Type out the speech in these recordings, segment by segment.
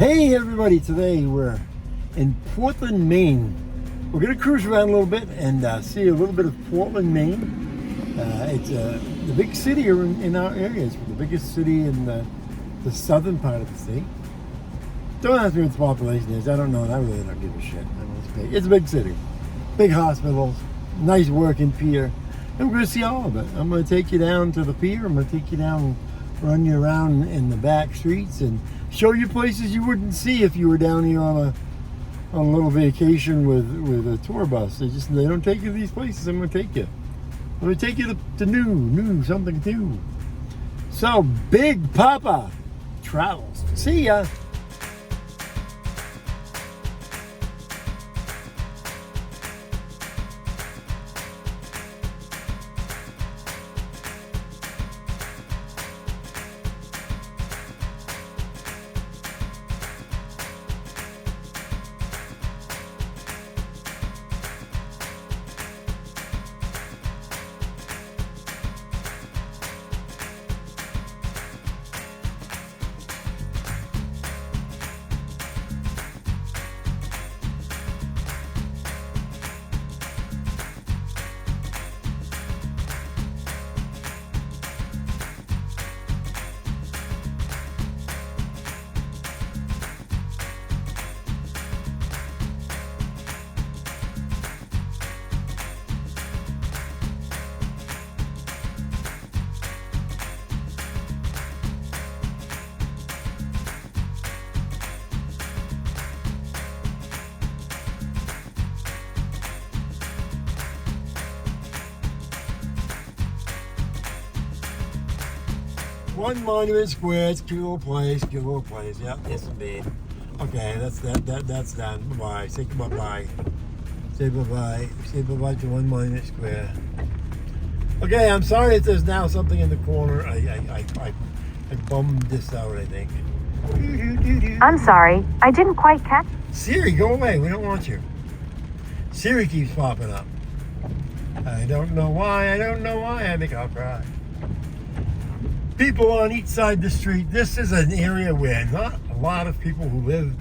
Hey everybody, today we're in Portland, Maine. We're going to cruise around a little bit and see a little bit of Portland, Maine. It's the big city here in our area. It's the biggest city in the southern part of the state. Don't ask me what the population is. I don't know. I really don't give a shit. I mean, it's big. It's a big city. Big hospitals, nice working pier. And we're going to see all of it. I'm going to take you down to the pier. I'm going to take you down and run you around in the back streets and show you places you wouldn't see if you were down here on a little vacation with a tour bus. They don't take you to these places. I'm going to take you. I'm going to take you to new something new. So Big Papa travels. See ya. One Monument Square, it's a cute little place, Yep, yes indeed. Okay, that's done. Bye-bye. Say bye-bye. Say bye-bye. Say bye-bye to One Monument Square. Okay, I'm sorry if there's now something in the corner. I bummed this out, I think. I'm sorry, I didn't quite catch. Siri, go away. We don't want you. Siri keeps popping up. I don't know why. I think I'll cry. People on each side of the street. This is an area where not a lot of people who live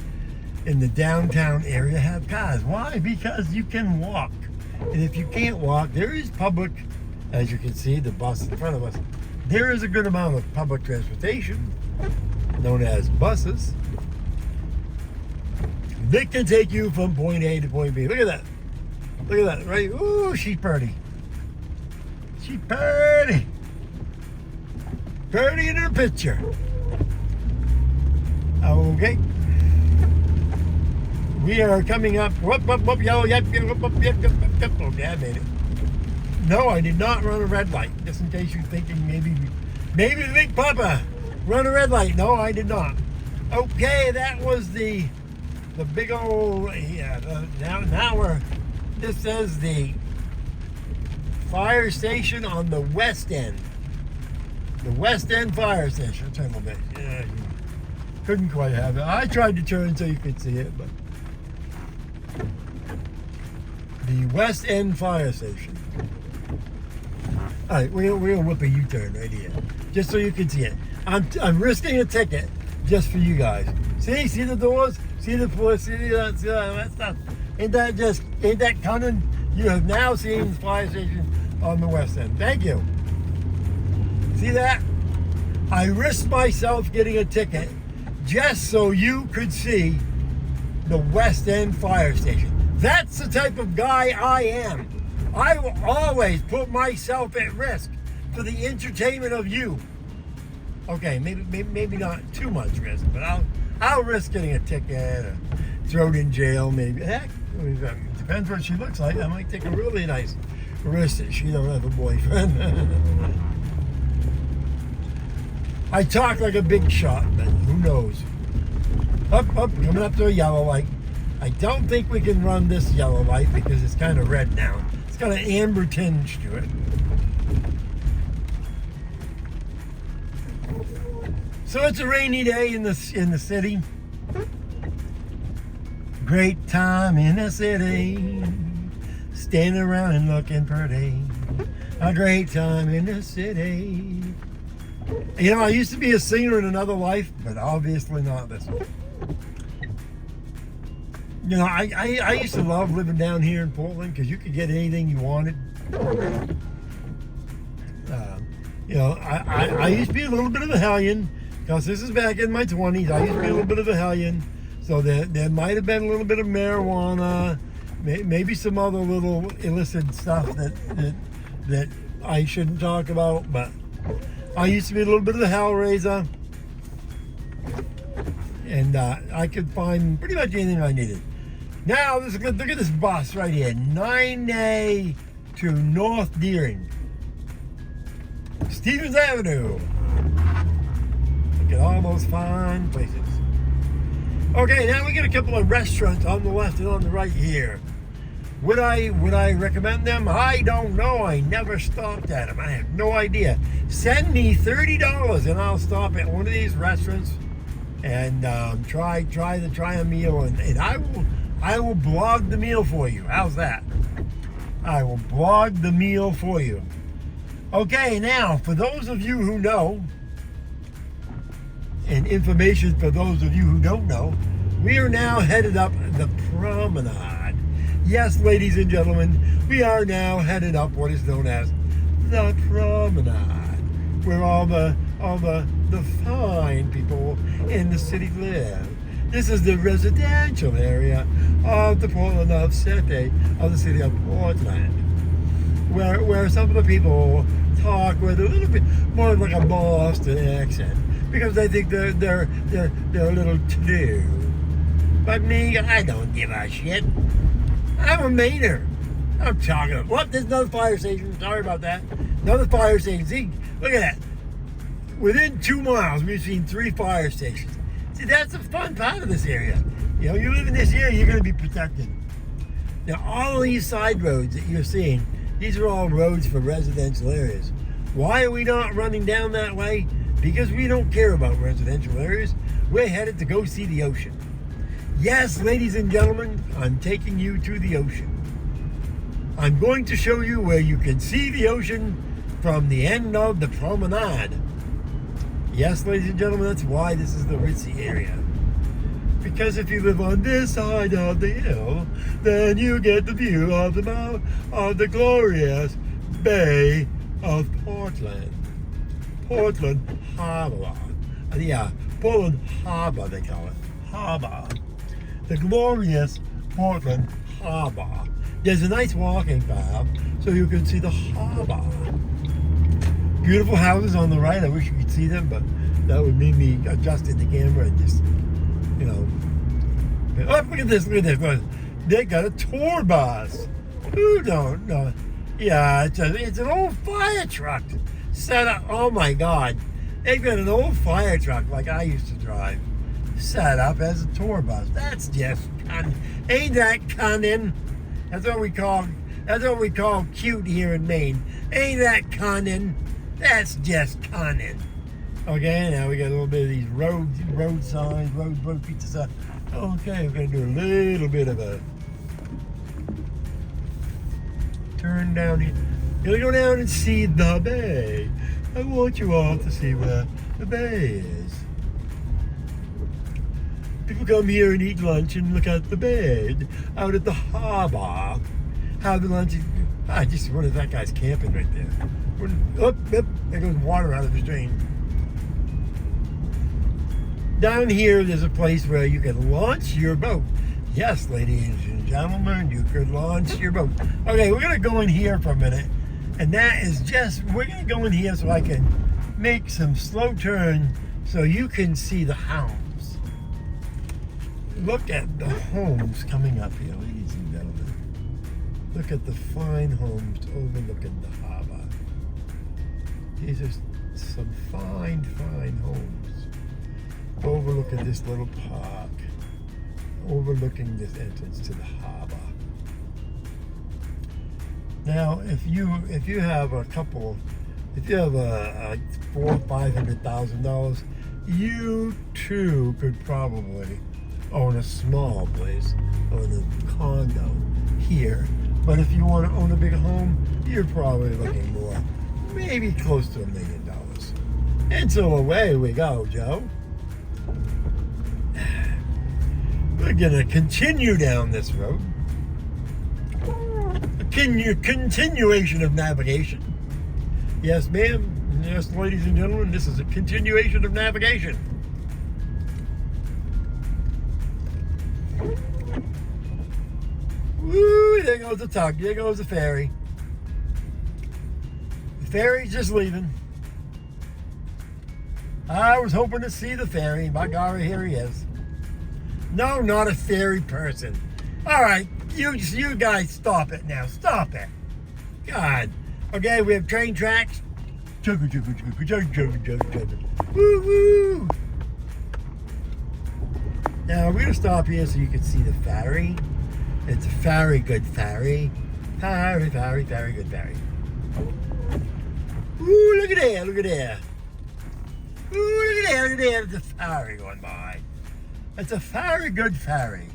in the downtown area have cars. Why? Because you can walk. And if you can't walk, there is public, as you can see, the bus in front of us. There is a good amount of public transportation, known as buses, that can take you from point A to point B. Look at that. Look at that, right? Ooh, she's pretty. She's pretty. Pretty in her picture. Okay. We are coming up. Whoop, yellow. Yep. Okay, I made it. No, I did not run a red light. Just in case you're thinking maybe Big Papa run a red light. No, I did not. Okay, that was the big old. Now this says the fire station on the west end. The West End Fire Station. Turn a little bit. Yeah, couldn't quite have it. I tried to turn so you could see it, but the West End Fire Station. All right, we're gonna whip a U-turn right here, just so you can see it. I'm risking a ticket just for you guys. See the doors, see the floor, see that stuff. Ain't that cunning? You have now seen the fire station on the West End. Thank you. See that? I risked myself getting a ticket just so you could see the West End Fire Station. That's the type of guy I am. I will always put myself at risk for the entertainment of you. Okay, maybe not too much risk, but I'll risk getting a ticket or thrown in jail. Maybe. Heck, it depends what she looks like. I might take a really nice risk that she don't have a boyfriend. I talk like a big shot, but who knows? Up, coming up to a yellow light. I don't think we can run this yellow light because it's kind of red now. It's got an amber tinge to it. So it's a rainy day in the city. Great time in the city. Standing around and looking pretty. A great time in the city. You know, I used to be a singer in another life, but obviously not this one. You know, I used to love living down here in Portland because you could get anything you wanted. You know, I used to be a little bit of a hellion because this is back in my 20s. I used to be a little bit of a hellion. So there might have been a little bit of marijuana, maybe some other little illicit stuff that I shouldn't talk about. But I used to be a little bit of a hellraiser. And I could find pretty much anything I needed. Now, look at this bus right here. 9A to North Deering. Stevens Avenue. Look at all those fine places. Okay, now we got a couple of restaurants on the left and on the right here. Would I recommend them? I don't know. I never stopped at them. I have no idea. Send me $30 and I'll stop at one of these restaurants and try a meal, and I will blog the meal for you. How's that? I will blog the meal for you. Okay, now for those of you who know, and information for those of you who don't know, we are now headed up the promenade. Yes, ladies and gentlemen, we are now headed up what is known as the promenade, where all the fine people in the city live. This is the residential area of the Portland of City, of the city of Portland, where some of the people talk with a little bit more like a Boston accent because they think they're a little too. But me, I don't give a shit. I'm a Mainer. I'm talking about what? There's another fire station. Sorry about that. Another fire station. See, look at that. Within 2 miles, we've seen 3 fire stations. See, that's the fun part of this area. You know, you live in this area, you're going to be protected. Now, all of these side roads that you're seeing, these are all roads for residential areas. Why are we not running down that way? Because we don't care about residential areas. We're headed to go see the ocean. Yes, ladies and gentlemen, I'm taking you to the ocean. I'm going to show you where you can see the ocean from the end of the promenade. Yes, ladies and gentlemen, that's why this is the ritzy area. Because if you live on this side of the hill, then you get the view of the glorious Bay of Portland. Portland Harbor. Yeah, Portland Harbor, they call it. Harbor. The glorious Portland Harbor. There's a nice walking path so you can see the harbor. Beautiful houses on the right. I wish you could see them, but that would mean me adjusting the camera and just, you know. Oh, look at this, look at this. They got a tour bus. Who don't know? Yeah, it's an old fire truck set up. Oh my God. They've got an old fire truck like I used to drive, set up as a tour bus. That's just cunning. Ain't that cunning? That's what we call cute here in Maine. Ain't that cunning? That's just cunning. Okay, now we got a little bit of these road signs, road pizza stuff. Okay, we're gonna do a little bit of a turn down here. Gonna go down and see the bay. I want you all to see where the bay is. People come here and eat lunch and look at the bay out at the harbor. Have lunch. I just wonder if that guy's camping right there. Oh, there goes water out of his drain. Down here, there's a place where you can launch your boat. Yes, ladies and gentlemen, you could launch your boat. Okay, we're gonna go in here for a minute, and that is we're gonna go in here so I can make some slow turn so you can see the homes. Look at the homes coming up here, ladies and gentlemen. Look at the fine homes overlooking the harbor. These are some fine homes overlooking this little park, overlooking this entrance to the harbor. Now, if you have a $400,000 or $500,000, you too could probably own a small place, own a condo here. But if you want to own a big home, you're probably looking more, maybe close to $1 million. And so away we go, Joe. We're gonna continue down this road. A continuation of navigation. Yes, ma'am. Yes, ladies and gentlemen, this is a continuation of navigation. Woo, there goes the tug. There goes the ferry. The ferry's just leaving. I was hoping to see the ferry. By golly, here he is. No, not a ferry person. All right, you guys stop it now. Stop it. God. Okay, we have train tracks. Woo woo. Now we're gonna stop here so you can see the ferry. It's a very good ferry. Very good ferry. Ooh, look at there, look at there. Ooh, look at there, look at there. There's a ferry going by. It's a very good ferry.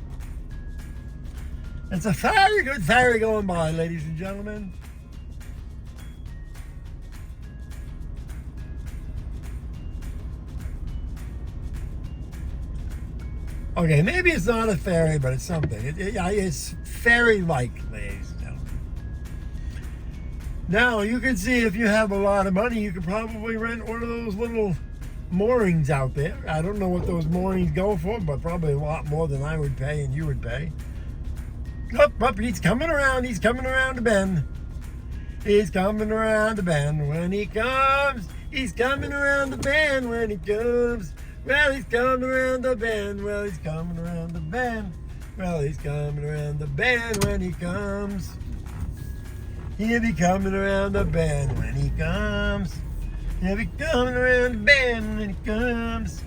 It's a very good ferry going by, ladies and gentlemen. Okay, maybe it's not a ferry, but it's something. It's ferry-like, ladies and gentlemen. Now, you can see if you have a lot of money, you could probably rent one of those little moorings out there. I don't know what those moorings go for, but probably a lot more than I would pay and you would pay. Up, he's coming around the bend. He's coming around the bend when he comes. He's coming around the bend when he comes. Well, he's coming around the bend. Well, he's coming around the bend. Well, he's coming around the bend when he comes. He'll be coming around the bend when he comes. He'll be coming around the bend when he comes.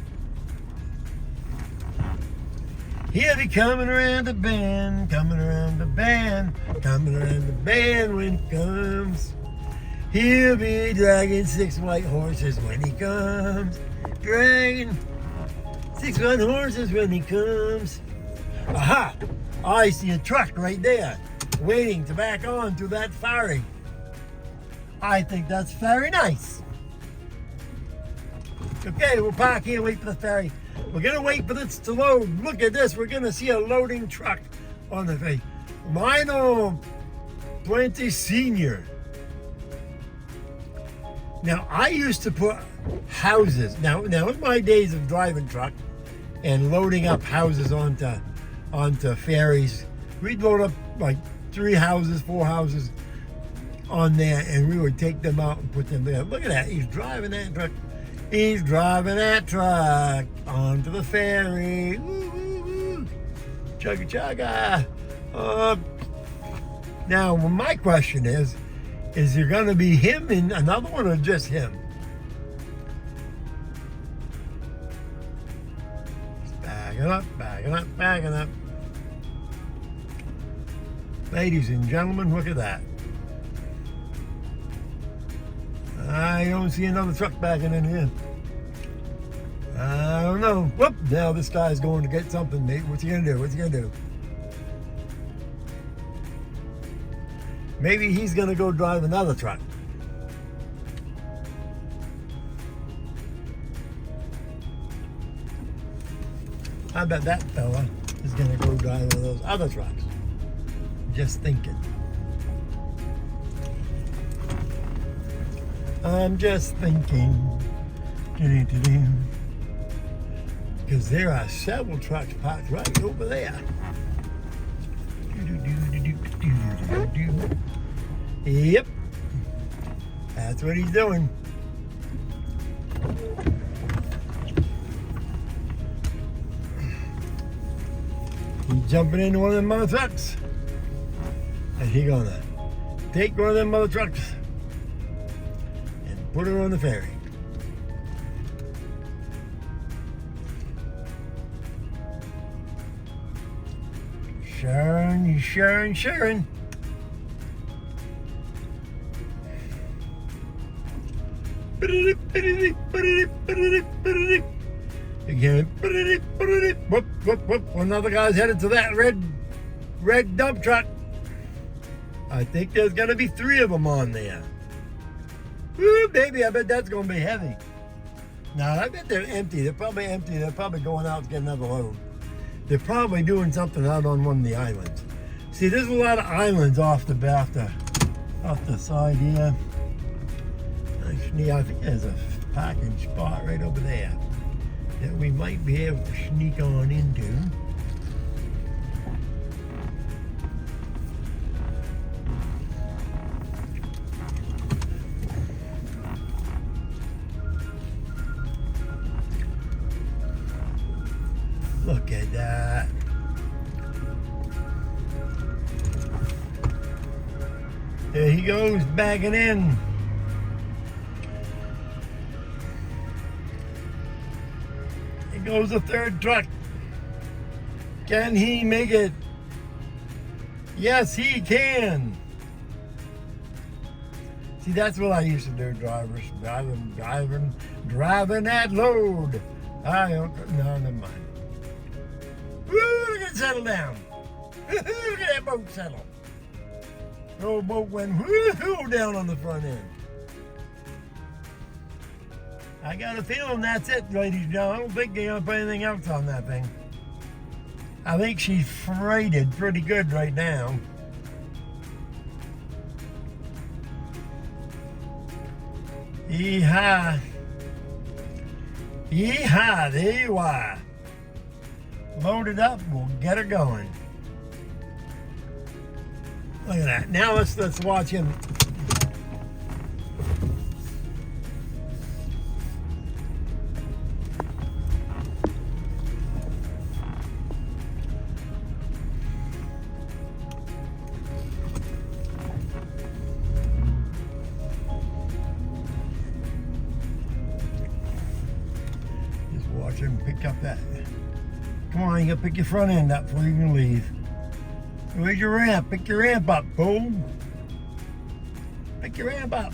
He'll be coming around the bend, coming around the bend, coming around the bend when he comes. He'll be dragging 6 white horses when he comes. Dragging 6 white horses when he comes. Aha! I see a truck right there, waiting to back on to that ferry. I think that's very nice. Okay, we'll park here, wait for the ferry. We're gonna wait for this to load. Look at this, we're gonna see a loading truck on the ferry. Mine 20 Senior. Now, I used to put houses. Now in my days of driving truck and loading up houses onto ferries, we'd load up like 3 houses, 4 houses on there, and we would take them out and put them there. Look at that, he's driving that truck. He's driving that truck onto the ferry. Woo, woo, woo. Chugga chugga. Now, my question is there going to be him and another one or just him? Backing up, backing up, backing up. Ladies and gentlemen, look at that. I don't see another truck backing in here. I don't know. Whoop! Now this guy's going to get something, mate. What's he gonna do? What's he gonna do? Maybe he's gonna go drive another truck. I bet that fella is gonna go drive one of those other trucks. Just thinking. I'm just thinking, because there are several trucks parked right over there. Yep, that's what he's doing. He's jumping into one of them other trucks, and he's gonna take one of them other trucks put her on the ferry. Sharon, Sharon, Sharon. Again. Whoop, whoop, whoop. Another guy's headed to that red dump truck. I think there's gonna be 3 of them on there. Woo, baby, I bet that's going to be heavy. Now, I bet they're empty. They're probably empty. They're probably going out to get another load. They're probably doing something out on one of the islands. See, there's a lot of islands off the side here. Actually, I think there's a parking spot right over there that we might be able to sneak on into. Look at that. There he goes, backing in. Here goes the third truck. Can he make it? Yes, he can. See, that's what I used to do, drivers. Driving that load. I don't, no, never mind. Woo, look at it settle down. Look at that boat settle. The old boat went woo down on the front end. I got a feeling that's it, ladies and gentlemen. I don't think they're going to put anything else on that thing. I think she's freighted pretty good right now. Yeehaw. Yeehaw, there you are. Load it up, we'll get her going. Look at that. Now let's watch him. Just watch him pick up that. Come on, you gotta pick your front end up before you can leave. Where's your ramp? Pick your ramp up, boom. Pick your ramp up.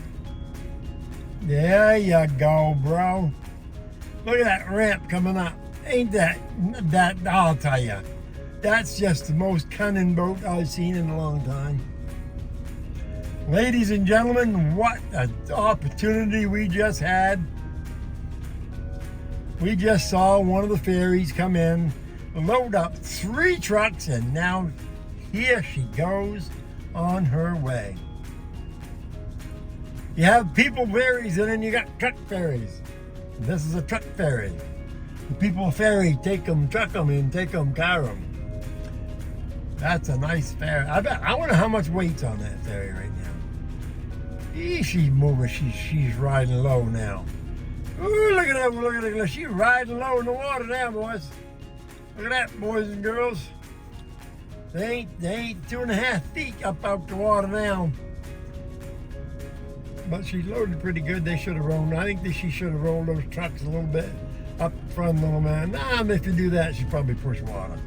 There you go, bro. Look at that ramp coming up. Ain't that, I'll tell you. That's just the most cunning boat I've seen in a long time. Ladies and gentlemen, what an opportunity we just had. We just saw one of the ferries come in, load up 3 trucks, and now here she goes on her way. You have people ferries and then you got truck ferries. This is a truck ferry. The people ferry take them, truck them, and take them, car them. That's a nice ferry. I wonder how much weight's on that ferry right now. She's moving. She's riding low now. Ooh, look at that! Look at that! She's riding low in the water now, boys. Look at that, boys and girls. They ain't 2.5 feet up out the water now. But she's loaded pretty good. They should have rolled. I think that she should have rolled those trucks a little bit up front, little man. Nah, if you do that, she probably push water.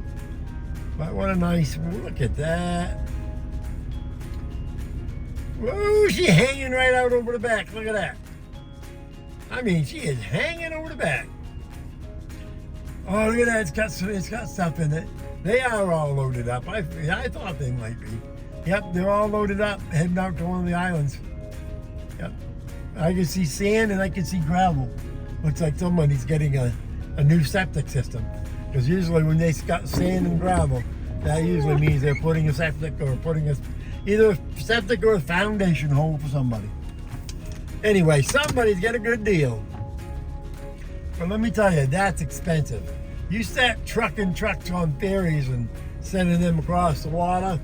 But what a nice, look at that. Whoa, she's hanging right out over the back. Look at that. I mean, she is hanging over the back. Oh, look at that. It's got stuff in it. They are all loaded up. I thought they might be. Yep, they're all loaded up, heading out to one of the islands. Yep. I can see sand and I can see gravel. Looks like somebody's getting a new septic system. Because usually when they got sand and gravel, that usually means they're putting a septic or putting either a septic or a foundation hole for somebody. Anyway, somebody's got a good deal. But let me tell you, that's expensive. You start trucking trucks on ferries and sending them across the water,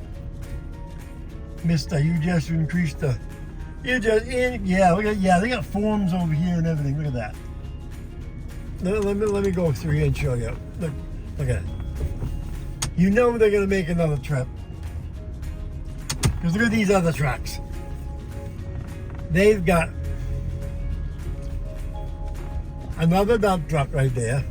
mister, you just increased the, they got forms over here and everything. Look at that. Let me go through here and show you. Look at it. You know they're gonna make another trip. Because look at these other trucks. They've got another dump truck right there.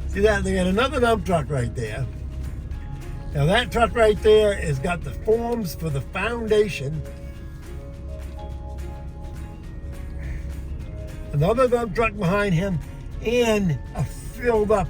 See that? They got another dump truck right there. Now that truck right there has got the forms for the foundation. Another dump truck behind him, and a filled up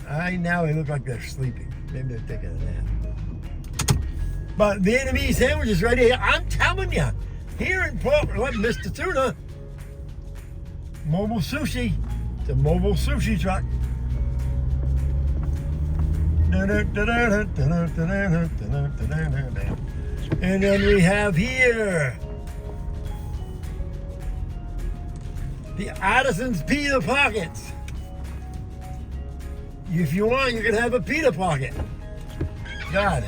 Now they look like they're sleeping. Maybe they're taking a nap. But Vietnamese sandwiches right here. I'm telling you, here in Portland, Mr. Tuna, mobile sushi. It's a mobile sushi truck. And then we have here the Artisan's Pita Pockets. If you want, you can have a pita pocket. God,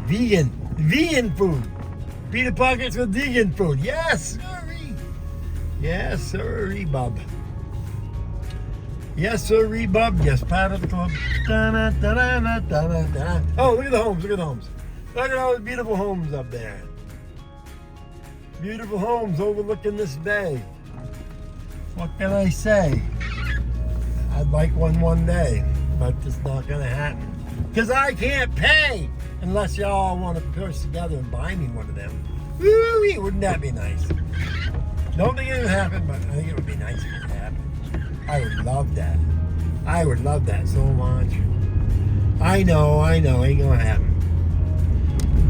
vegan food. Pita pockets with vegan food. Yes, sirree. Yes, sirree, bub. Yes, sirree, bub. Yes, part of the club. Oh, look at the homes. Look at the homes. Look at all the beautiful homes up there. Beautiful homes overlooking this bay. What can I say? I'd like one day, but it's not going to happen. Because I can't pay unless y'all want to push together and buy me one of them. Woo-wee, wouldn't that be nice? Don't think it would happen, but I think it would be nice if it happened. I would love that. I would love that so much. I know, ain't gonna happen.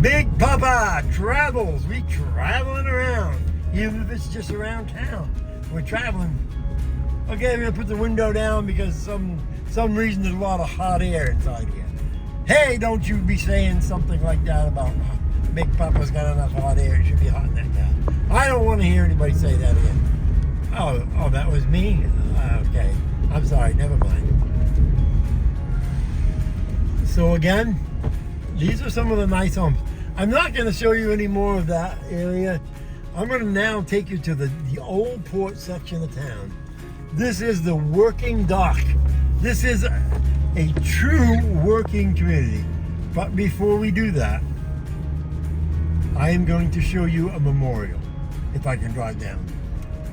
Big Papa travels. We traveling around, even if it's just around town. We're traveling. Okay, we're gonna put the window down because some reason there's a lot of hot air inside here. Hey, don't you be saying something like that about Big Papa's got enough hot air. It should be hot in that car. I don't want to hear anybody say that again. Oh, that was me? Okay, I'm sorry, never mind. So again, these are some of the nice homes. I'm not going to show you any more of that area. I'm going to now take you to the old port section of town. This is the working dock. This is a true working community. But before we do that, I am going to show you a memorial, if I can drive down,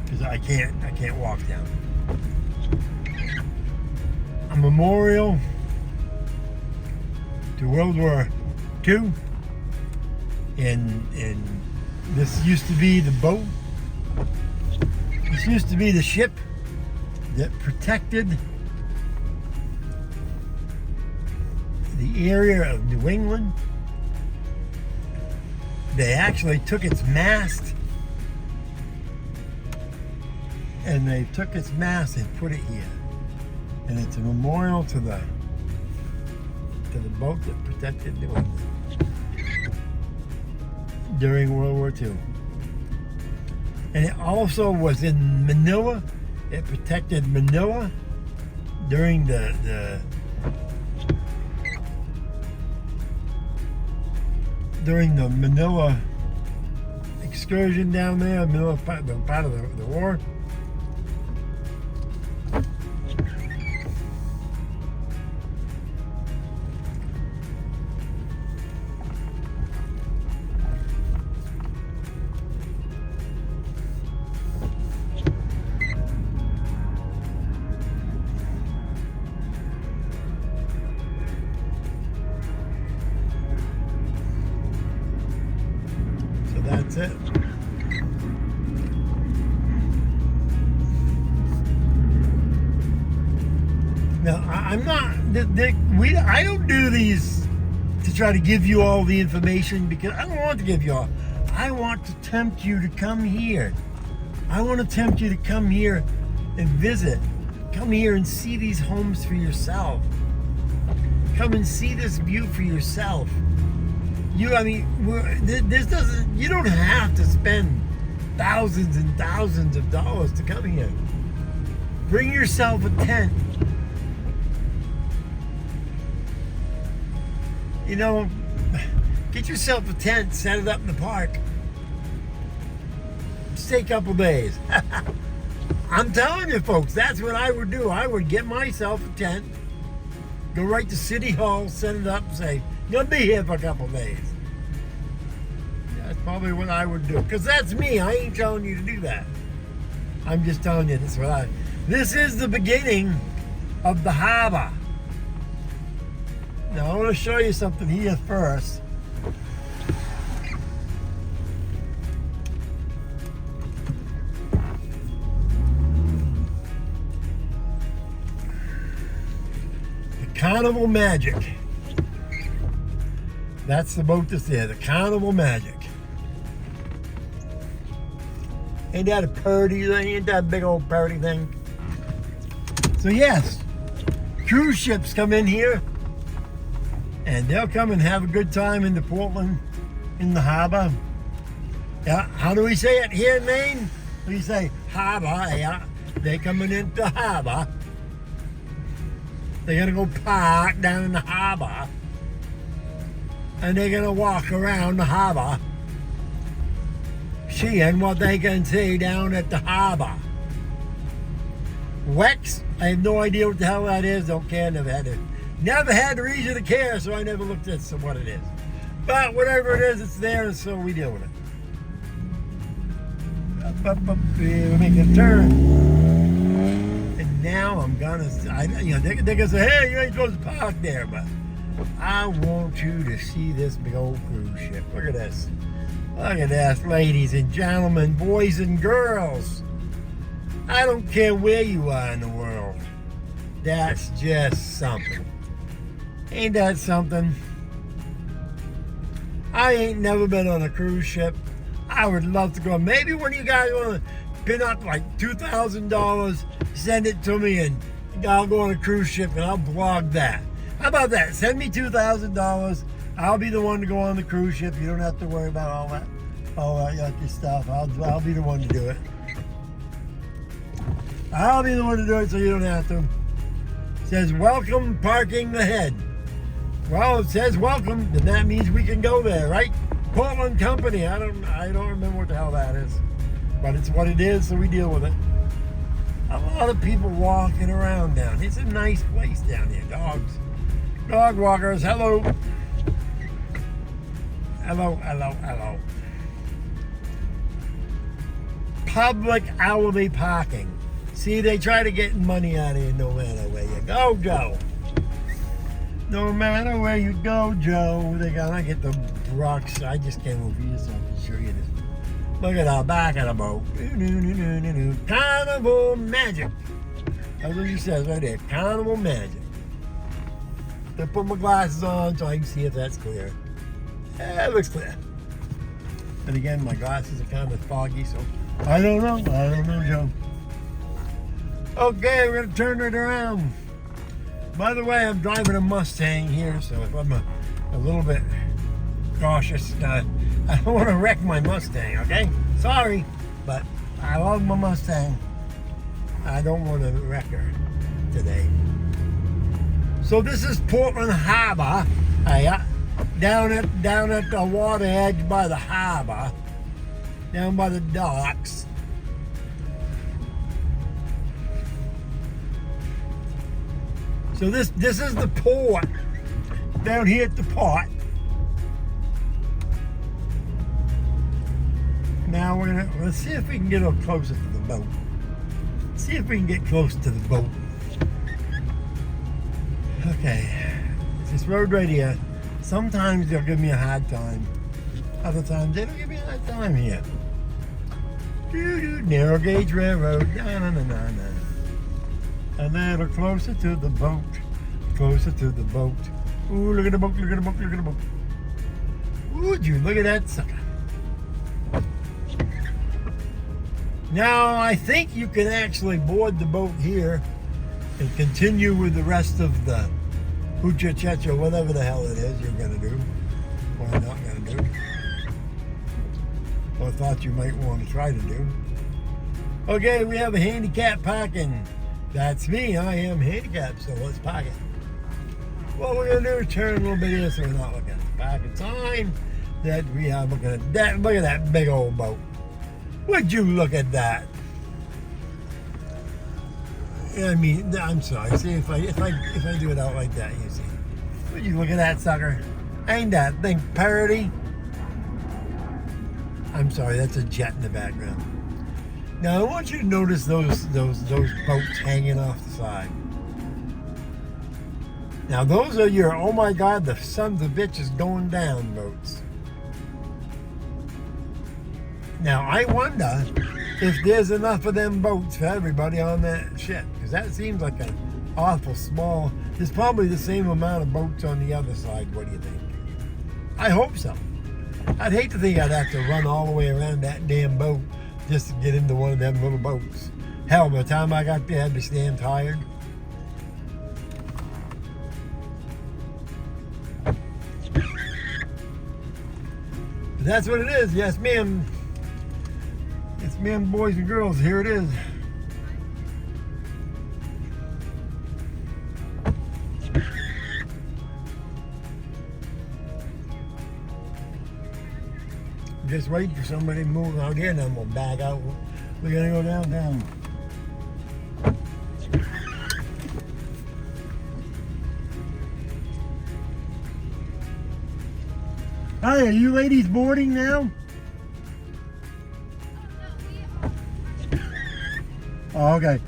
because I can't walk down. A memorial to World War II, and this used to be the boat. This used to be the ship that protected the area of New England. They actually took its mast and and put it here. And it's a memorial to the boat that protected New England during World War II. And it also was in Manila. It protected Manila during the Manila excursion down there, Manila part of the war. That's it. Now, I'm not. I don't do these to try to give you all the information, because I don't want to give you all. I want to tempt you to come here. I want to tempt you to come here and visit. Come here and see these homes for yourself. Come and see this view for yourself. You don't have to spend thousands and thousands of dollars to come here. Bring yourself a tent. Get yourself a tent, set it up in the park. Stay a couple days. I'm telling you, folks, that's what I would do. I would get myself a tent, go right to City Hall, set it up, and say, you'll be here for a couple days. That's probably what I would do. Because that's me. I ain't telling you to do that. I'm just telling you this is the beginning of the harbor. Now I want to show you something here first. The Carnival Magic. That's the boat that's there, the Carnival Magic. Ain't that a purdy thing? Ain't that a big old purdy thing? So yes, cruise ships come in here and they'll come and have a good time in the Portland, in the harbor. Yeah, how do we say it here in Maine? We say harbor, yeah. They're coming into harbor. They're gonna go park down in the harbor. And they're gonna walk around the harbor, seeing what they can see down at the harbor. Wex, I have no idea what the hell that is. Don't care. Never had a reason to care, so I never looked at what it is. But whatever it is, it's there, and so we deal with it. We make a turn, and now I'm gonna. They're gonna say, "Hey, you ain't supposed to park there," but I want you to see this big old cruise ship. Look at this. Look at this, ladies and gentlemen, boys and girls. I don't care where you are in the world. That's just something. Ain't that something? I ain't never been on a cruise ship. I would love to go. Maybe when you guys want to pin up like $2,000, send it to me and I'll go on a cruise ship and I'll blog that. How about that? Send me $2,000. I'll be the one to go on the cruise ship. You don't have to worry about all that yucky stuff. I'll be the one to do it. I'll be the one to do it, so you don't have to. It says welcome parking ahead. Well, it says welcome, then that means we can go there, right? Portland Company. I don't remember what the hell that is, but it's what it is, so we deal with it. A lot of people walking around down. It's a nice place down here. Dogs. Dog walkers, hello. Hello, hello, hello. Public hourly parking. See, they try to get money out of you no matter where you go, Joe. No matter where you go, Joe. They're gonna get the rocks. I just came over here so I can show you this. Look at the back of the boat. Carnival Magic. That's what he says right there. Carnival Magic. I put my glasses on so I can see if that's clear. Yeah, it looks clear. And again, my glasses are kind of foggy, so I don't know, Joe. Okay, we're gonna turn it around. By the way, I'm driving a Mustang here, so if I'm a little bit cautious, I don't want to wreck my Mustang, okay? Sorry, but I love my Mustang. I don't want to wreck her today. So this is Portland Harbor, down at the water edge by the harbor, down by the docks. So this is the port down here at the port. Now let's see if we can get a little closer to the boat. See if we can get close to the boat. Okay, this road right here. Sometimes they'll give me a hard time. Other times they don't give me a hard time here. Narrow gauge railroad. A little closer to the boat. Closer to the boat. Ooh, look at the boat, look at the boat, look at the boat. Would you look at that sucker? Now, I think you can actually board the boat here and continue with the rest of the hoocha chacha, whatever the hell it is you're going to do or not going to do, or thought you might want to try to do. Okay, we have a handicap parking. That's me. I am handicapped, so let's park it. What we're going to do is turn a little bit here so we're not looking at the parking sign that we are looking at. That. Look at that big old boat. Would you look at that? I mean, I'm sorry. See, if I do it out like that, you see. Would you look at that sucker? Ain't that thing pretty? I'm sorry, that's a jet in the background. Now I want you to notice those boats hanging off the side. Now those are your, oh my God, the sons of bitches going down boats. Now I wonder if there's enough of them boats for everybody on that ship, because that seems like a awful small. There's probably the same amount of boats on the other side. What do you think? I hope so. I'd hate to think I'd have to run all the way around that damn boat just to get into one of them little boats. Hell, by the time I got there, I'd be damn tired. But that's what it is. Yes, ma'am. Yes, ma'am, boys and girls. Here it is. Just waiting for somebody to move out here, and then we'll back out. We're gonna go downtown. Hi, are you ladies boarding now? Oh, okay.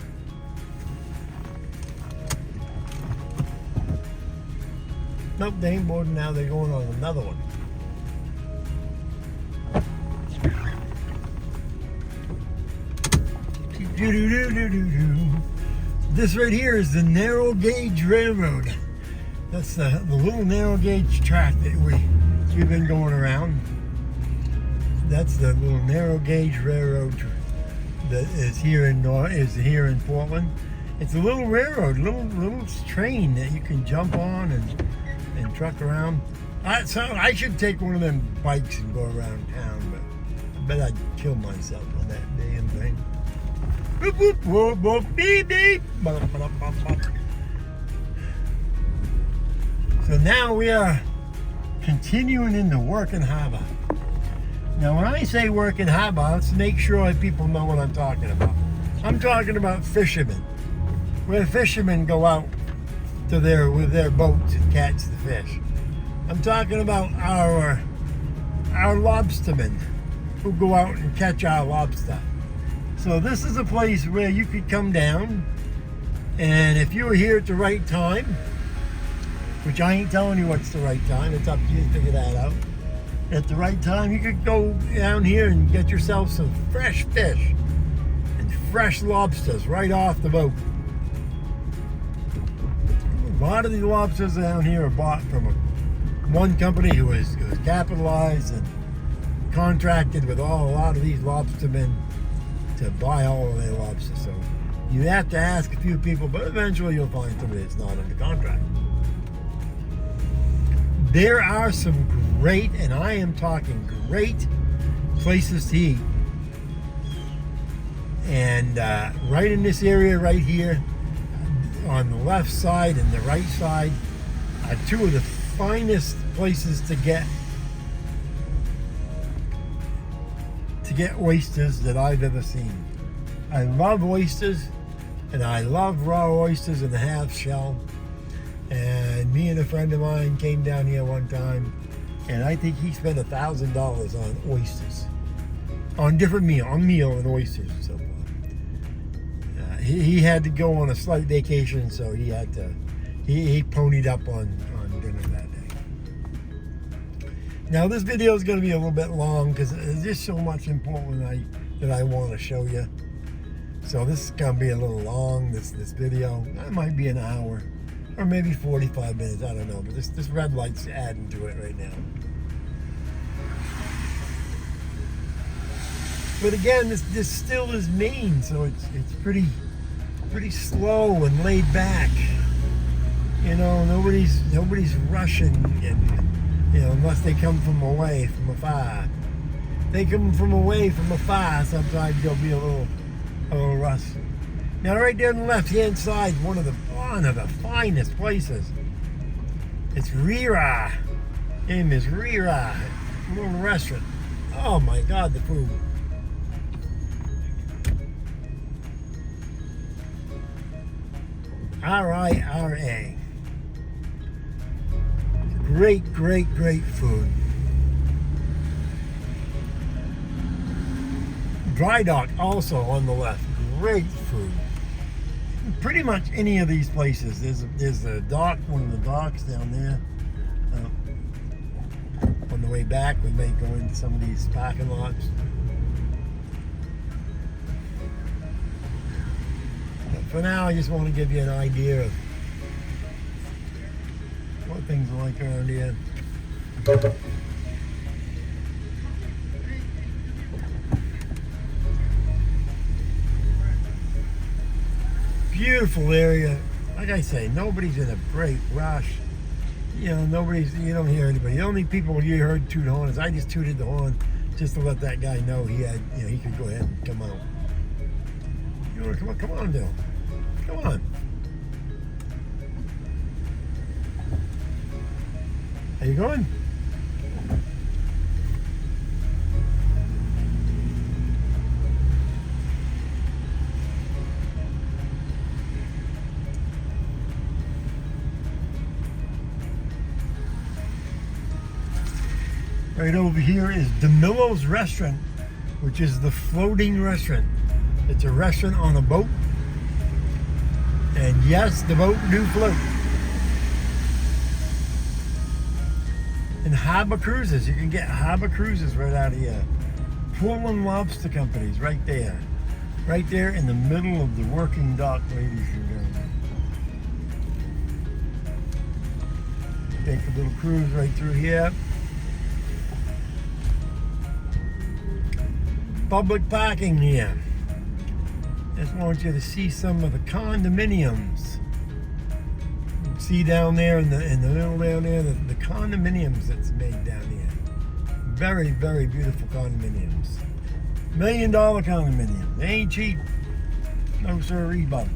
Nope, they ain't boarding now. They're going on another one. This right here is the narrow gauge railroad. That's the little narrow gauge track that we've been going around. That's the little narrow gauge railroad that is here in Portland. It's a little railroad, little train that you can jump on and truck around. So I should take one of them bikes and go around town, but I bet I'd kill myself on that damn thing. Whoop, whoop, whoop, whoop, beep, beep. So now we are continuing into Working Harbor. Now when I say Working Harbor, let's make sure that people know what I'm talking about. I'm talking about fishermen. Where fishermen go out to with their boats and catch the fish. I'm talking about our lobstermen who go out and catch our lobster. So this is a place where you could come down, and if you were here at the right time, which I ain't telling you what's the right time, it's up to you to figure that out. At the right time, you could go down here and get yourself some fresh fish and fresh lobsters right off the boat. A lot of these lobsters down here are bought from one company who is capitalized and contracted with a lot of these lobstermen to buy all of their lobsters. So you have to ask a few people, but eventually you'll find somebody that's not under contract. There are some great, and I am talking great, places to eat. And right in this area right here, on the left side and the right side, are two of the finest places to get oysters that I've ever seen. I love oysters, and I love raw oysters in the half shell. And me and a friend of mine came down here one time, and I think he spent $1,000 on oysters, on different meal and oysters and so forth. He had to go on a slight vacation, so he ponied up on dinner that day. Now this video is going to be a little bit long because there's just so much important that I want to show you. So this is going to be a little long, this video. It might be an hour or maybe 45 minutes, I don't know. But this red light's adding to it right now. But again, this still is Maine, so it's pretty slow and laid back. You know, nobody's rushing, and you know, unless they come from afar. They come from afar. Sometimes there'll be a little rush. Now, right there on the left-hand side, one of the finest places. It's Rira. Name is Rira. A little restaurant. Oh my God, the food. R-I-R-A. Great food. Dry dock also on the left. Great food. Pretty much any of these places. There's a dock, one of the docks down there. On the way back, we may go into some of these parking lots. But for now, I just want to give you an idea of what things are like around here. Beautiful area. Like I say, nobody's in a great rush. You know, you don't hear anybody. The only people you heard toot horns, I just tooted the horn just to let that guy know he had, you know, he could go ahead and come out. You want to come on, Bill. Come on. Are you going? Right over here is DeMillo's Restaurant, which is the floating restaurant. It's a restaurant on a boat. And yes, the boat do float. And harbor cruises. You can get harbor cruises right out of here. Portland Lobster Company's right there. Right there in the middle of the working dock, ladies and gentlemen. Take a little cruise right through here. Public parking here. Just want you to see some of the condominiums. You can see down there in the middle down there the condominiums that's made down here. Very, very beautiful condominiums. $1 million condominium. They ain't cheap. No sir, bub.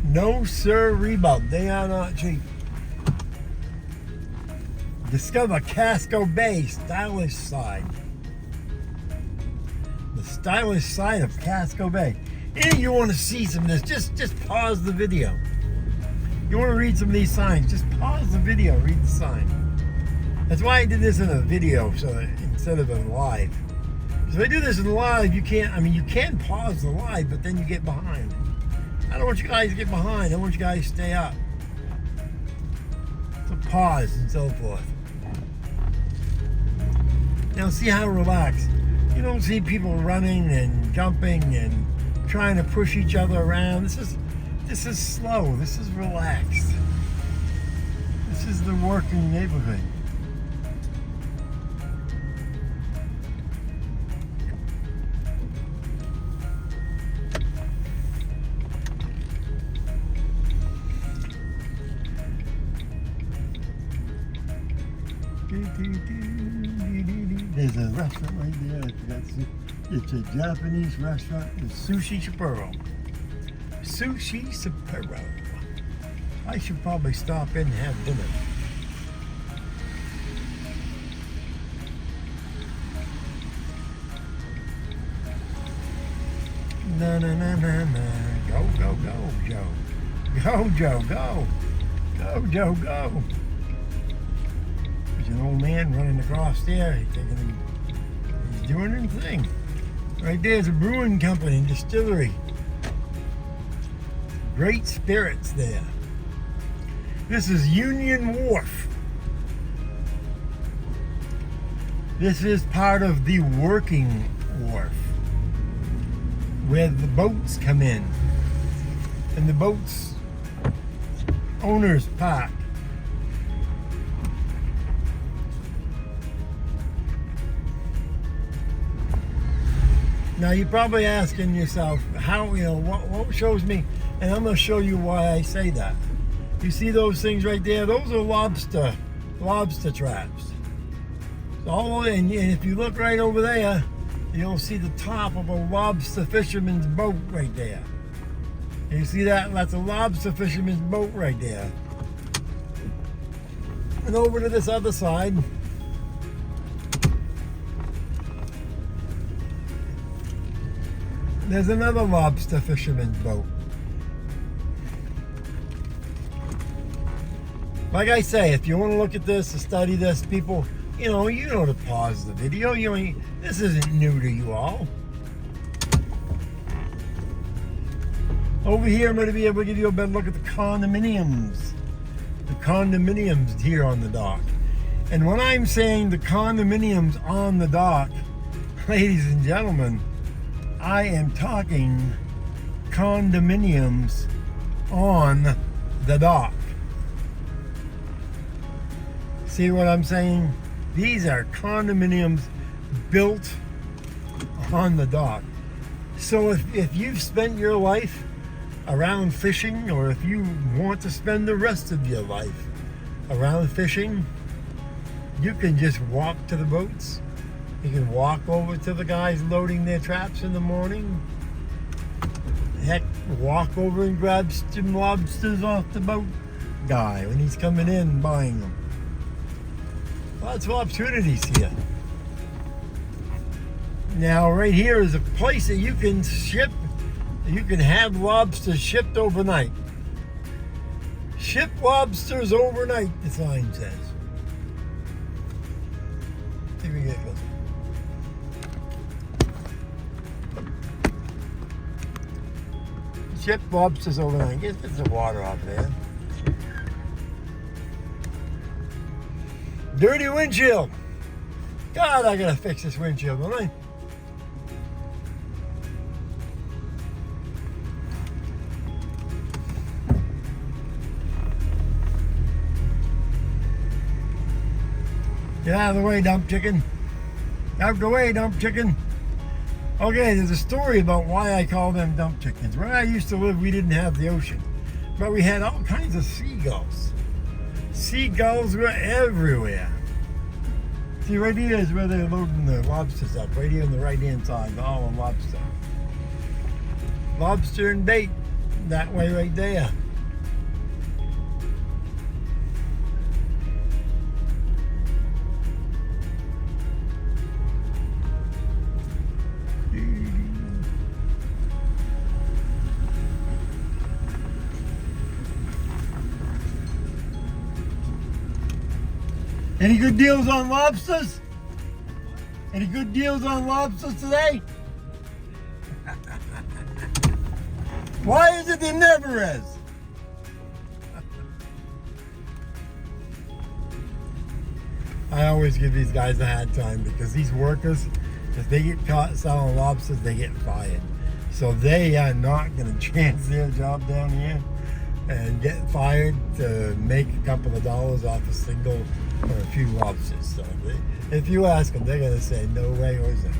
No sir, bub. They are not cheap. Discover Casco Bay stylish side. The stylish side of Casco Bay. And you want to see some of this, just pause the video. You want to read some of these signs, just pause the video, read the sign. That's why I did this in a video, so instead of a live. So if I do this in live, you can pause the live, but then you get behind. I don't want you guys to get behind. I want you guys to stay up. So pause and so forth. Now see how relaxed. You don't see people running and jumping and trying to push each other around. This is slow. This is relaxed. This is the working neighborhood. There's a restaurant right there. I forgot to see. It's a Japanese restaurant with sushi Sapporo. Sushi Sapporo. I should probably stop in and have dinner. Na na na na na. Go, go, go, Joe. Go, Joe, go. Go, Joe, go. There's an old man running across there. He's doing his thing. Right there's a brewing company, distillery. Great spirits there. This is Union Wharf. This is part of the working wharf, where the boats come in and the boats owners park. Now you're probably asking yourself, how, what shows me, and I'm going to show you why I say that. You see those things right there? Those are lobster traps. So and if you look right over there, you'll see the top of a lobster fisherman's boat right there. And you see that? That's a lobster fisherman's boat right there. And over to this other side, there's another lobster fisherman's boat. Like I say, if you want to look at this and study this, people, you know to pause the video. This isn't new to you all. Over here, I'm going to be able to give you a better look at the condominiums. The condominiums here on the dock. And when I'm saying the condominiums on the dock, ladies and gentlemen, I am talking condominiums on the dock. See what I'm saying? These are condominiums built on the dock. So if you've spent your life around fishing, or if you want to spend the rest of your life around fishing, you can just walk to the boats. You can walk over to the guys loading their traps in the morning. Heck, walk over and grab some lobsters off the boat guy when he's coming in buying them. Lots of opportunities here. Now, right here is a place that you can have lobsters shipped overnight. Ship lobsters overnight, the sign says. See if we can get closer. Ship lobsters overnight. Get the water off there. Dirty windshield. God, I gotta fix this windshield, don't I? Get out of the way, dump chicken. Out the way, dump chicken. Okay, there's a story about why I call them dump chickens. Where I used to live, we didn't have the ocean, but we had all kinds of seagulls. Seagulls were everywhere. See, right here is where they're loading the lobsters up. Right here on the right-hand side, all the lobster. Lobster and bait, that way right there. Any good deals on lobsters? Any good deals on lobsters today? Why is it there never is? I always give these guys a hard time because these workers, if they get caught selling lobsters, they get fired. So they are not going to chance their job down here and get fired to make a couple of dollars off a single or a few lobsters. So if you ask them, they're going to say, no way, Jose.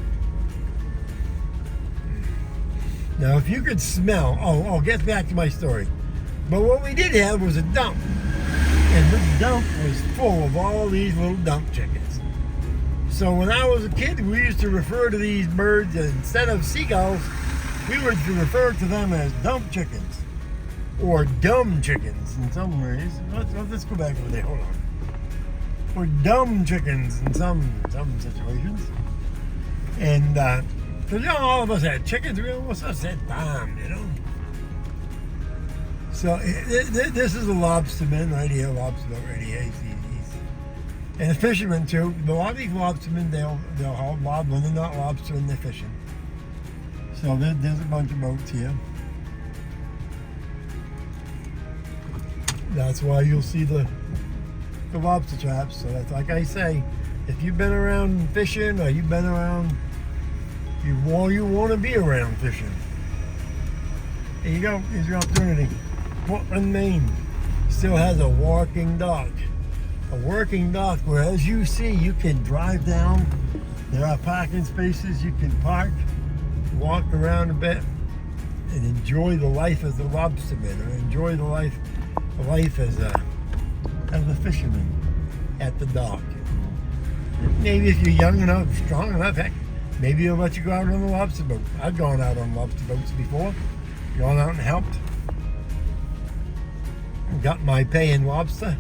Now, if you could smell, get back to my story. But what we did have was a dump. And the dump was full of all these little dump chickens. So when I was a kid, we used to refer to these birds, instead of seagulls, we would refer to them as dump chickens. Or dumb chickens in some ways. Let's go back over there, hold on. Or dumb chickens in some situations. And, because, all of us had chickens, we almost said dumb, So, this is a lobsterman right here, lobsterman right here. And a fisherman, too. A lot of these lobstermen, they'll haul lob when they're not lobstering, they're fishing. So, there's a bunch of boats here. That's why you'll see the lobster traps. So that's like I say, if you've been around fishing or you've been around, you want to be around fishing. There you go. Here's your opportunity. Portland, Maine still has a working dock. A working dock where, as you see, you can drive down. There are parking spaces. You can park, walk around a bit, and enjoy the life as a lobsterman, or enjoy the life as a fisherman at the dock. Maybe if you're young enough, strong enough, heck, maybe they'll let you go out on a lobster boat. I've gone out on lobster boats before, gone out and helped. Got my pay in lobster.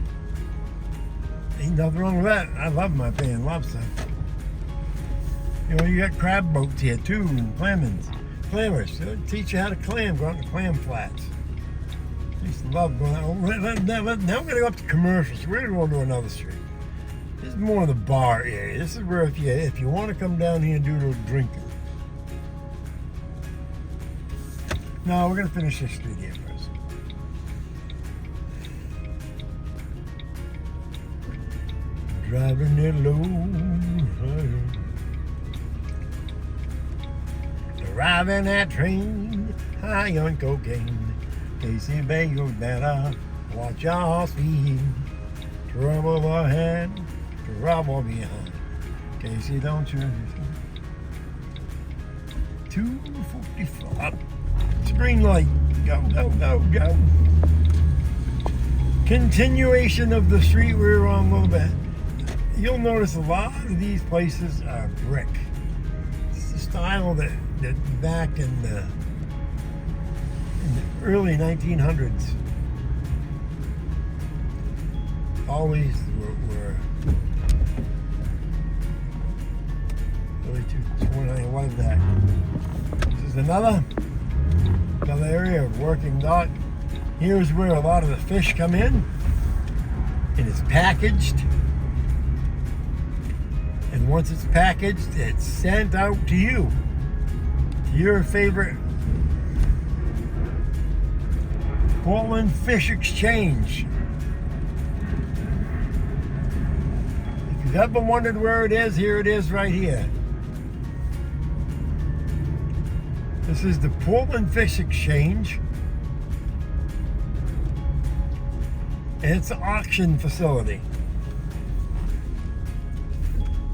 Ain't nothing wrong with that. I love my pay in lobster. You got crab boats here too, and clammers. They'll teach you how to clam, go out to clam flats. I used to love going out. Now we're going to go up to commercials. We're going to go to another street. This is more of the bar area. This is where if you want to come down here and do a little drinking. No, we're going to finish this street here first. Driving it low. Driving that train high on cocaine. Casey Bay, you better watch your speed. Trouble ahead, trouble behind. Casey, don't you? 245. It's green light. Go, go, go, go. Continuation of the street we were on a little bit. You'll notice a lot of these places are brick. It's the style that back in the early 1900s always were really what is that? This is another area of working dock. Here's where a lot of the fish come in, and it's packaged. And once it's packaged, it's sent out to you, to your favorite Portland Fish Exchange. If you've ever wondered where it is, here it is right here. This is the Portland Fish Exchange. And it's an auction facility.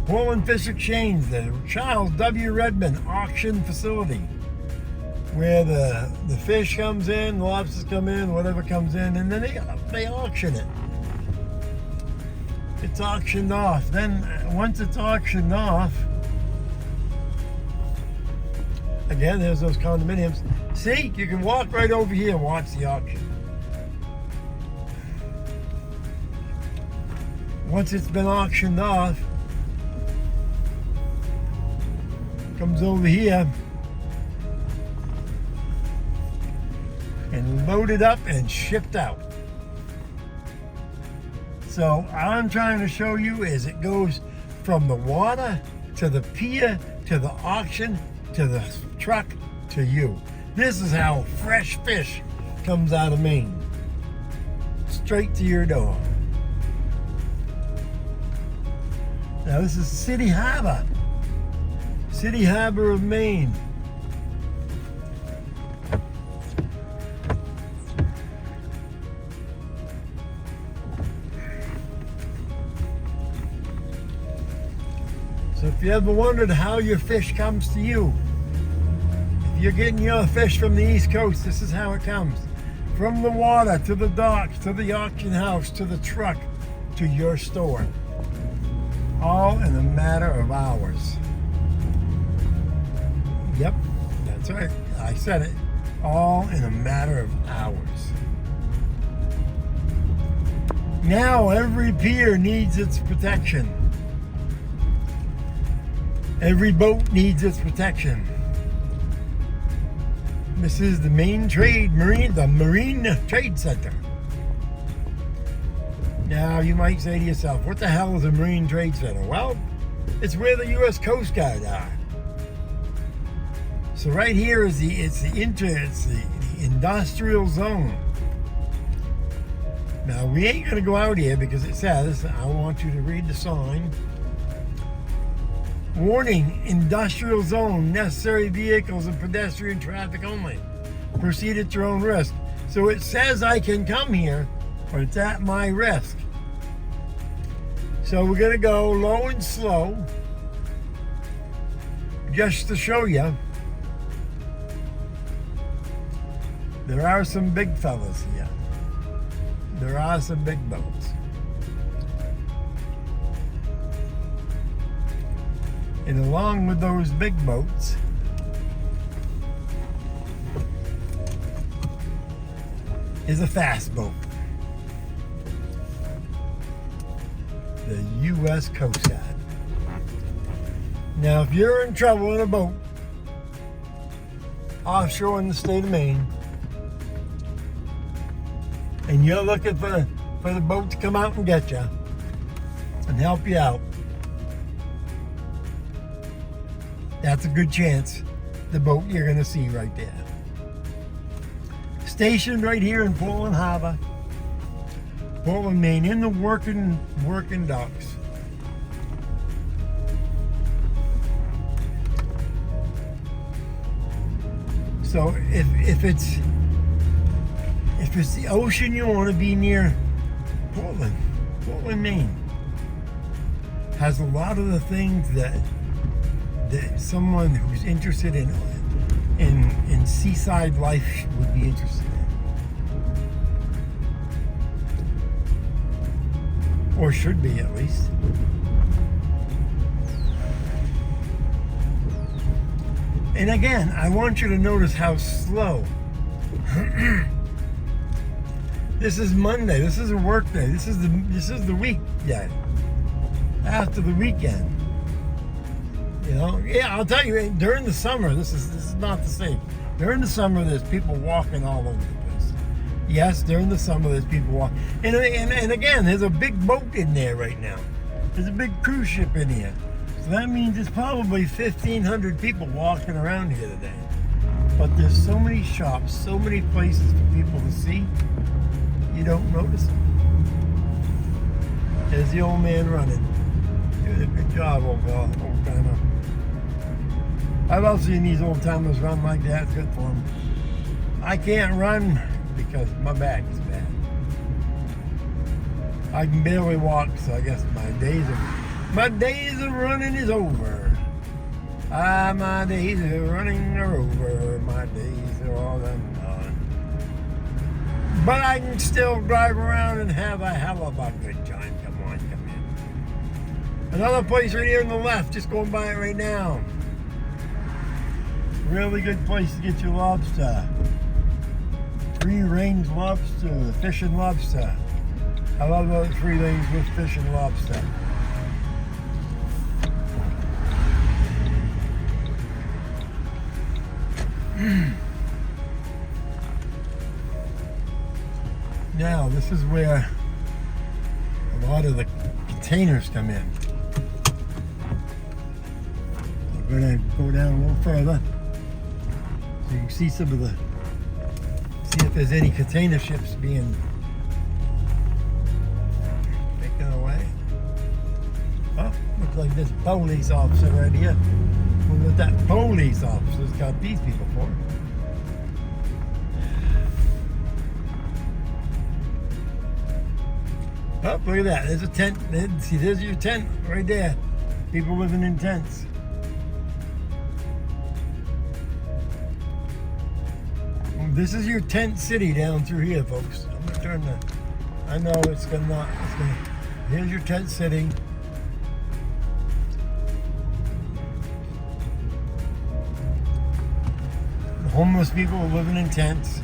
Portland Fish Exchange, the Charles W. Redmond auction facility, where the fish comes in, the lobsters come in, whatever comes in, and then they auction it. It's auctioned off. Then once it's auctioned off, again, there's those condominiums. See, you can walk right over here and watch the auction. Once it's been auctioned off, comes over here and loaded up and shipped out. So all I'm trying to show you is it goes from the water to the pier to the auction to the truck to you. This is how fresh fish comes out of Maine. Straight to your door. Now this is City Harbor. City Harbor of Maine. So if you ever wondered how your fish comes to you, if you're getting your fish from the East Coast, this is how it comes. From the water to the docks, to the auction house, to the truck, to your store. All in a matter of hours. Yep, that's right. I said it. All in a matter of hours. Now every pier needs its protection. Every boat needs its protection. This is the Marine Trade Center. Now you might say to yourself, what the hell is a Marine Trade Center? Well, it's where the U.S. Coast Guard are. So right here is the industrial zone. Now we ain't gonna go out here because it says, I want you to read the sign. Warning, industrial zone, necessary vehicles and pedestrian traffic only. Proceed at your own risk. So it says I can come here, but it's at my risk. So we're gonna go low and slow, just to show you. There are some big fellas here. There are some big boats. And along with those big boats is a fast boat. The U.S. Coast Guard. Now, if you're in trouble in a boat offshore in the state of Maine, and you're looking for the boat to come out and get you and help you out, that's a good chance the boat you're going to see right there. Stationed right here in Portland Harbor, Portland, Maine, in the working docks. So if it's the ocean, you want to be near Portland, Maine. Has a lot of the things that someone who's interested in seaside life would be interested in. Or should be, at least. And again, I want you to notice how slow. This is Monday. This is a work day. This is the week day. After the weekend. You know? Yeah, I'll tell you, during the summer, this is not the same. During the summer, there's people walking all over the place. Yes, during the summer, there's people walking. And again, there's a big boat in there right now. There's a big cruise ship in here. So that means there's probably 1,500 people walking around here today. But there's so many shops, so many places for people to see, you don't notice them. There's the old man running. Doing a good job, old timer. I love seeing these old timers run like that. It's good for them. I can't run because my back is bad. I can barely walk, so I guess my days of running is over. My days of running are over. My days are all done. But I can still drive around and have a hell of a good time. Come in. Another place right here on the left, just going by it right now. Really good place to get your lobster. Free-range lobster, fishing lobster. I love those free range with fishing lobster. Now, this is where a lot of the containers come in. We're going to go down a little further so you can see see if there's any container ships being taken away. Oh, looks like this police officer right here. Wonder what that police officer's got these people for. Oh, look at that. There's a tent. See, there's your tent right there. People living in tents. This is your tent city down through here, folks. I'm going to turn I know it's going to here's your tent city. The homeless people are living in tents.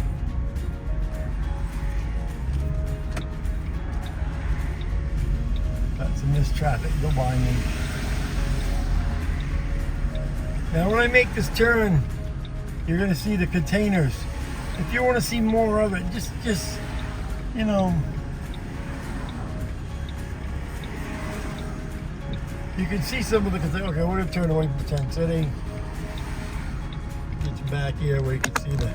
That's in this traffic. Go by me. Now, when I make this turn, you're going to see the containers. If you want to see more of it, just you know, you can see some of the containers. Okay, we're going to turn away from the tent city. Get you back here where you can see the